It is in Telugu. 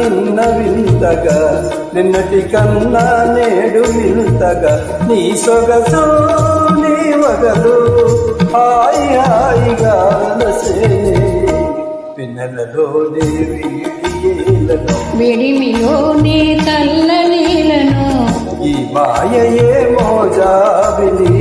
నిన్న వింతగా నిన్నటి కన్నా నేడు వింతగా నీ సొగసు నీ వగలు హాయి హాయిగా పిన్నెలలోనే వేడిమిలోనే తల్లలీలను ఈ మాయయే మోజాబిలి